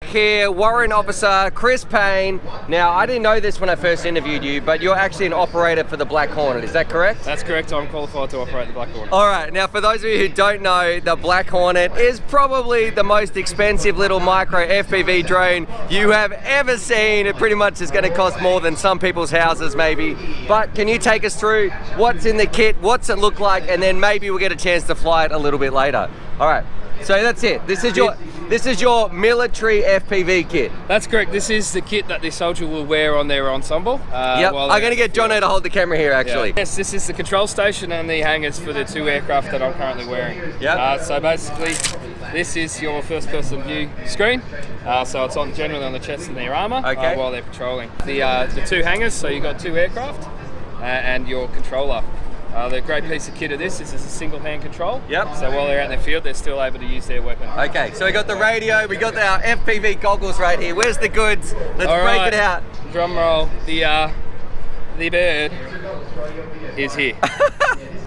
Here, Warrant Officer Chris Payne. Now, I didn't know this when I first interviewed you, but you're actually an operator for the Black Hornet, is that correct? That's correct, I'm qualified to operate the Black Hornet. Alright, now for those of you who don't know, the Black Hornet is probably the most expensive little micro FPV drone you have ever seen. It pretty much is going to cost more than some people's houses maybe. But can you take us through what's in the kit, what's it look like, and then maybe we'll get a chance to fly it a little bit later. Alright, so that's it. This is your military FPV kit. That's correct. This is the kit that the soldier will wear on their ensemble. Yep. I'm going to get Jono to hold the camera here, actually. Yeah. Yes, this is the control station and the hangars for the two aircraft that I'm currently wearing. Yep. So basically, this is your first-person view screen. So it's generally on the chest of their armour while they're patrolling. The two hangars, so you've got two aircraft and your controller. The great piece of kit of this is a single hand control. Yep. So while they're out in the field, they're still able to use their weapon. Okay, so we got the radio, we got our FPV goggles right here. Where's the goods? Let's break it out. Drum roll. The bird is here.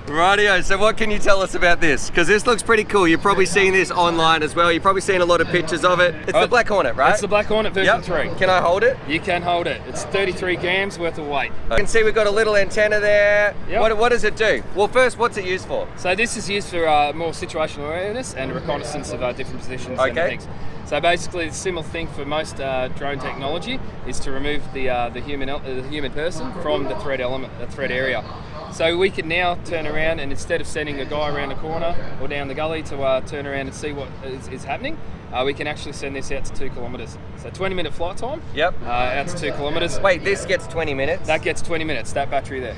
Rightio, so what can you tell us about this? Because this looks pretty cool. You've probably seen this online as well. You've probably seen a lot of pictures of it. It's the Black Hornet, right? It's the Black Hornet version 3. Can I hold it? You can hold it. It's 33 grams worth of weight. You can see we've got a little antenna there. Yep. What does it do? Well, first, what's it used for? So this is used for more situational awareness and reconnaissance of different positions and things. So basically, the similar thing for most drone technology is to remove the human person from the threat element, the threat area. So we can now turn around and instead of sending a guy around the corner or down the gully to turn around and see what is happening, we can actually send this out to 2 kilometres. So 20-minute flight time. Yep. Out to 2 kilometres. Wait, this gets 20 minutes? That gets 20 minutes. That battery there.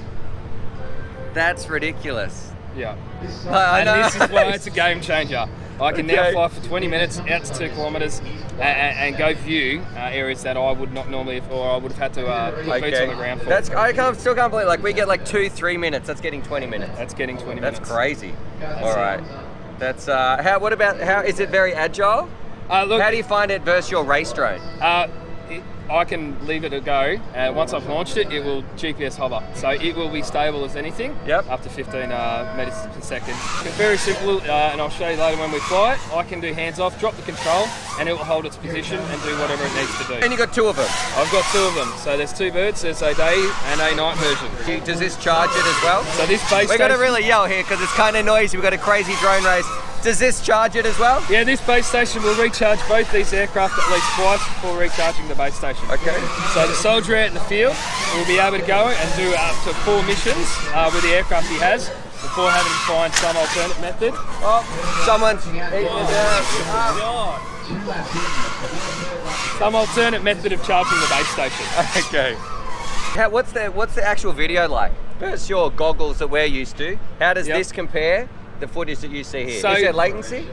That's ridiculous. Yeah. And this is why it's a game changer. I can now fly for 20 minutes out to 2 kilometres and go view areas that I would not normally have, or I would have had to put boots on the ground for. I still can't believe, like, we get like 2-3 minutes. That's getting 20 minutes. That's getting 20 minutes. That's crazy. All right. That's how is it very agile? Look, how do you find it versus your race drone? I can leave it a go. Once I've launched it, it will GPS hover. So it will be stable as anything, up to 15 meters per second. It's very simple, and I'll show you later when we fly it. I can do hands off, drop the control, and it will hold its position and do whatever it needs to do. And you got 2 of them? I've got 2 of them. So there's 2 birds. There's a day and a night version. Does this charge it as well? So this base We've got to really yell here because it's kind of noisy. We've got a crazy drone race. Does this charge it as well? Yeah, this base station will recharge both these aircraft at least twice before recharging the base station. Okay. So the soldier out in the field will be able to go and do up to 4 missions with the aircraft he has before having to find some alternate method. Oh, someone's some alternate method of charging the base station. Okay. What's the actual video like? Versus your goggles that we're used to. How does this compare? The footage that you see here. So, is there latency?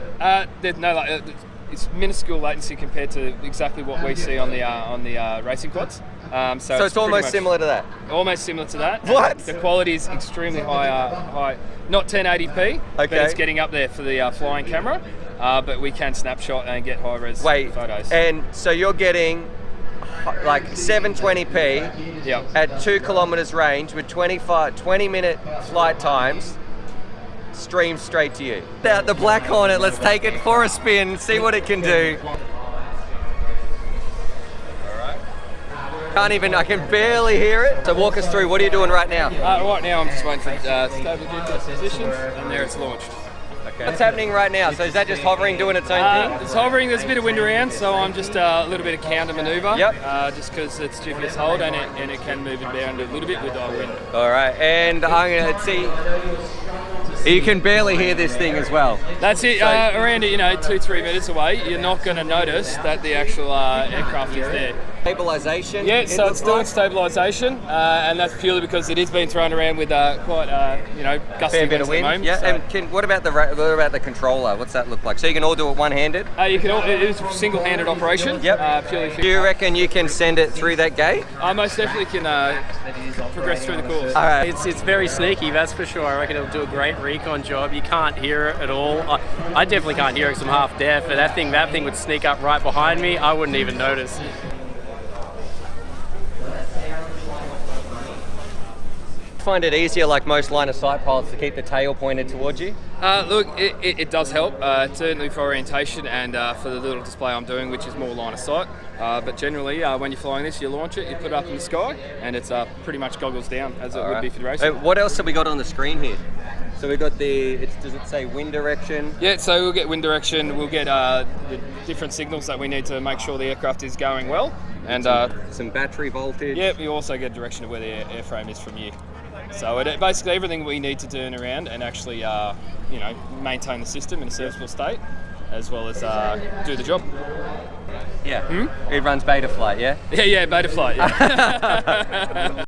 It's minuscule latency compared to exactly what we see on the racing quads. So it's almost similar to that? Almost similar to that. What? The quality is extremely high. Not 1080p, but it's getting up there for the flying camera. But we can snapshot and get high-res photos. And so you're getting like 720p at 2 kilometers range with 20-minute flight times. Stream straight to you. The Black Hornet, let's take it for a spin, see what it can do. I can barely hear it. So walk us through, what are you doing right now? Right now I'm just waiting for stable GPS positions, and there it's launched. Okay. What's happening right now? So is that just hovering, doing its own thing? It's hovering, there's a bit of wind around, so I'm just a little bit of counter manoeuvre. Just because it's GPS hold and it can move it down a little bit with the wind. All right, and I'm going to see. You can barely hear this thing as well. That's it. Around 2-3 meters away, you're not going to notice that the actual aircraft is there. Stabilisation? Yeah, so it's doing stabilisation, and that's purely because it is being thrown around with quite gusty bit of wind. At the moment, yeah, so. And what about the controller? What's that look like? So you can all do it one-handed? You can all. It is a single-handed operation. Yep. Purely. Do you reckon you can send it through that gate? I most definitely can progress through the course. All right. It's very sneaky, that's for sure. I reckon it'll do a great recon job. You can't hear it at all. I definitely can't hear it because I'm half deaf, but that thing would sneak up right behind me. I wouldn't even notice. find it easier, like most line of sight pilots, to keep the tail pointed towards you? Look, it does help, certainly for orientation and for the little display I'm doing, which is more line of sight. But generally, when you're flying this, you launch it, you put it up in the sky, and it's pretty much goggles down, as it would be for the racing. What else have we got on the screen here? So we've got does it say wind direction? Yeah, so we'll get wind direction, we'll get the different signals that we need to make sure the aircraft is going well. And some battery voltage. Yeah, we also get direction of where the airframe is from you. So basically everything we need to turn around and actually maintain the system in a serviceable state, as well as do the job. Yeah. It runs Betaflight, yeah? Yeah, Betaflight, yeah.